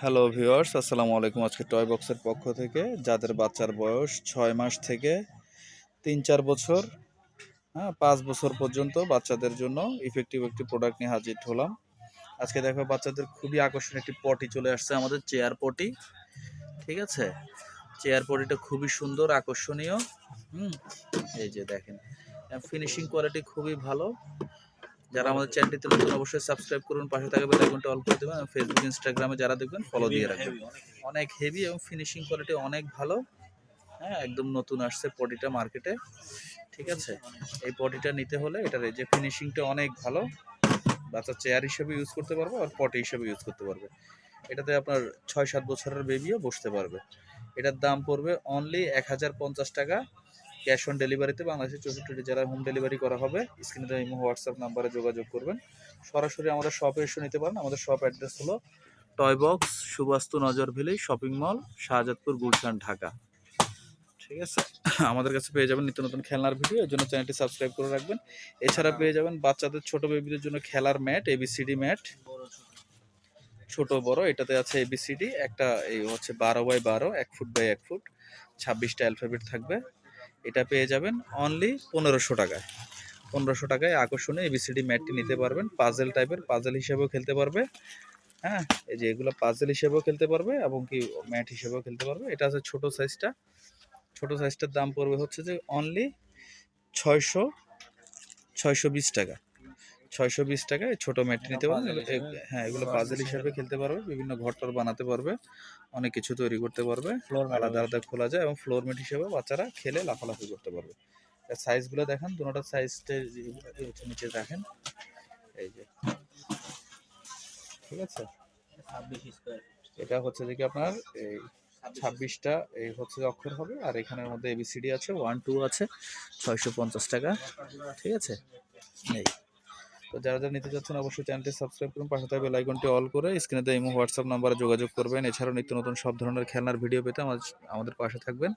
Hello viewers, আসসালামু আলাইকুম। আজকে টয় বক্সের পক্ষ থেকে যাদের বাচ্চার বয়স 6 মাস থেকে 3-4 বছর, 5 বছর পর্যন্ত বাচ্চাদের জন্য ইফেক্টিভ একটি প্রোডাক্ট নিয়ে হাজির হলাম। আজকে দেখো বাচ্চাদের খুবই আকর্ষণীয় একটি পটি চলে আসছে, আমাদের চেয়ার পটি। ঠিক আছে, চেয়ার পটিটা খুবই সুন্দর, আকর্ষণীয়। এই যে দেখেন, ফিনিশিং কোয়ালিটি খুবই ভালো। যারা আমাদের চ্যানেলটিতে নতুন অবশ্যই সাবস্ক্রাইব করুন, পাশে থাকা বেল আইকনটা অল করে দেবেন। ফেসবুক ইনস্টাগ্রামে যারা দেখবেন ফলো দিয়ে রাখবেন। অনেক হেভি এবং ফিনিশিং কোয়ালিটি অনেক ভালো। একদম নতুন আসছে পটিটা মার্কেটে। ঠিক আছে, এই পটিটা নিতে হলে এটার এই যে ফিনিশিংটা অনেক ভালো। বাচ্চা চেয়ার হিসেবে ইউজ করতে পারবে আর পটি হিসেবে ইউজ করতে পারবে। এটাতে আপনার 6-7 বছরের বেবিও বসতে পারবে। এটার দাম পড়বে অনলি 1050 টাকা। ক্যাশ অন ডেলিভারিতে বাংলাদেশের 64টি জেলায় হোম ডেলিভারি করা হবে। স্ক্রিনে দেওয়া ইমো হোয়াটসঅ্যাপ নাম্বারে যোগাযোগ করবেন। সরাসরি আমাদের শপে এসে নিতে পারেন। আমাদের শপ অ্যাড্রেস হলো toy box, Subastu Nazar village shopping mall, Shahjadpur, Gulshan, Dhaka. ঠিক আছে, আমাদের কাছে পেয়ে যাবেন নিত্য নতুন খেলনার ভিডিও। এর জন্য চ্যানেলটি সাবস্ক্রাইব করে রাখবেন। এছাড়া পেয়ে যাবেন বাচ্চাদের ছোট বেবিদের জন্য খেলার ম্যাট, এবিসিডি ম্যাট, ছোট বড়। এটাতে আছে এবিসিডি, একটা এই হচ্ছে 12x12, 1 ফুট বাই 1 ফুট, 26টা অ্যালফাবেট থাকবে। এটা পেয়ে যাবেন অনলি 1500 টাকায়। 1500 টাকায় আকর্ষণীয় এবিসিডি ম্যাটটি নিতে পারবেন। পাজেল টাইপের, পাজেল হিসেবেও খেলতে পারবে। এই যে এগুলো পাজেল হিসেবেও খেলতে পারবে এবং কি ম্যাট হিসেবেও খেলতে পারবে। এটা আছে ছোট সাইজটা। ছোট সাইজটার দাম পড়বে হচ্ছে যে অনলি 620 টাকা। 620 টাকায় ছোট ম্যাটটি নিতে পারবেন। এগুলো পাজেল হিসেবে খেলতে পারবে, বিভিন্ন ঘর-টর বানাতে পারবে, অনেক কিছু তৈরি করতে পারবে। আলাদা আলাদা খোলা যায় এবং ফ্লোর ম্যাট হিসেবে বাচ্চারা খেলে লাফালাফি করতে পারবে। সাইজগুলো দেখেন, দুটোটা সাইজটা নিচে দেখেন। এই যে, ঠিক আছে, এটা হচ্ছে যে কি আপনার এই 26টা এই হচ্ছে অক্ষর হবে, আর এখানের মধ্যে এবিসিডি আছে, 1 2 আছে। 650 টাকা। ঠিক আছে, এই তো যারা যারা নিতে চাচ্ছেন অবশ্যই চ্যানেলটি সাবস্ক্রাইব করুন, পাশে থাকা বেল আইকনটি অল করে স্ক্রিনে দেওয়া ইমো হোয়াটসঅ্যাপ নাম্বারে যোগাযোগ করবেন। এছাড়াও নিত্য নতুন সব ধরনের খেলনার ভিডিও পেতে আমাদের পাশে থাকবেন।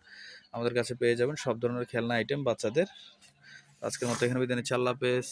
আমাদের কাছে পেয়ে যাবেন সব ধরনের খেলনা আইটেম বাচ্চাদের। আজকের মতো এখানে বিদায় নিচ্ছি। আল্লাহ হাফেজ।